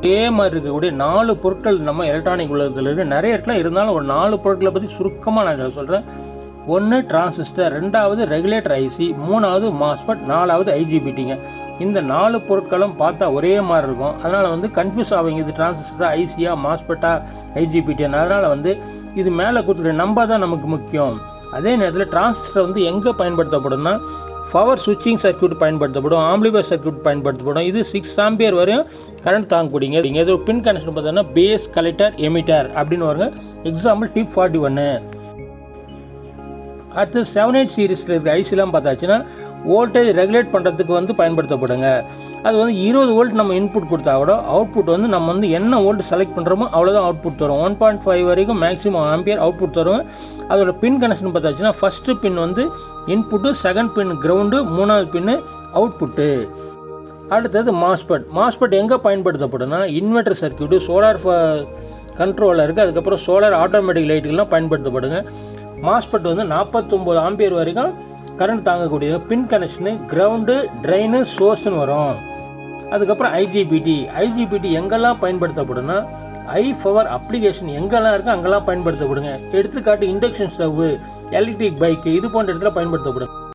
இதே மாதிரி இருக்கக்கூடிய 4 பொருட்கள் நம்ம எலக்ட்ரானிக் உலகத்தில் இருக்குது. நிறைய இடத்துல இருந்தாலும் ஒரு 4 பொருட்களை பற்றி சுருக்கமாக நான் இதில் சொல்கிறேன். 1 டிரான்சிஸ்டர், 2வது ரெகுலேட்டர் ஐசி, 3வது மாஸ்பெட், 4வது ஐஜிபிடிங்க. இந்த 4 பொருட்களும் பார்த்தா ஒரே மாதிரி இருக்கும். அதனால் கன்ஃபியூஸ் ஆகுங்க, இது டிரான்சிஸ்டரா, ஐசியா, மாஸ்பெட்டா, ஐஜிபிடியா. அதனால் இது மேலே கொடுத்துருக்க நம்பர் தான் நமக்கு முக்கியம். அதே நேரத்தில் டிரான்சிஸ்டர் எங்கே பயன்படுத்தப்படும்னா பவர் சுவிட்சிங் சர்க்யூட் பயன்படுத்தப்படும், ஆம்பிளிஃபையர் சர்க்யூட் பயன்படுத்தப்படும். இது 6 ஆம்பியர் வரையும் கரண்ட் தாங்கக்கூடியங்க. இது பின் கனெக்ஷன் பார்த்தோன்னா பேஸ், கலெக்டர், எமிட்டர் அப்படின்னு வருங்க. Example TIP 41. அடுத்து 78 சீரீஸில் இருக்க ஐசிலாம் பார்த்தாச்சுன்னா வோல்டேஜ் ரெகுலேட் பண்ணுறதுக்கு பயன்படுத்தப்படுங்க. அது 20 வோல்ட் நம்ம இன்புட் கொடுத்தா கூட அவுட்புட் நம்ம என்ன வோல்ட் செலக்ட் பண்ணுறோமோ அவ்வளோதான் அவுட்புட் தரும். 1.5 வரைக்கும் மேக்ஸிமம் ஆம்பியர் அவுட்புட் தரும். அதோட பின் கனெக்ஷன் பார்த்தாச்சுன்னா first pin input, second pin ground, 3வது பின்னு அவுட்புட்டு. அடுத்தது மாஸ்பெட் எங்கே பயன்படுத்தப்படும்னா இன்வெர்டர் சர்க்யூட்டு, சோலார் கண்ட்ரோலருக்கு, அதுக்கப்புறம் சோலார் ஆட்டோமேட்டிக் லைட்டுகள்லாம் பயன்படுத்தப்படுங்க. மாஸ்பெட் 49 ஆம்பியர் வரைக்கும் கரண்ட் தாங்கக்கூடிய. பின் கனெக்ஷனு கிரவுண்டு, ட்ரெயினு, சோர்ஸ்னு வரும். அதுக்கப்புறம் ஐஜிபிடி எங்கெல்லாம் பயன்படுத்தப்படும்னா பவர் அப்ளிகேஷன் எங்கெல்லாம் இருக்குது அங்கெல்லாம் பயன்படுத்தப்படுங்க. எடுத்துக்காட்டு இண்டக்ஷன் ஸ்டவ், எலக்ட்ரிக் பைக்கு, இது போன்ற இடத்துல பயன்படுத்தப்படும்.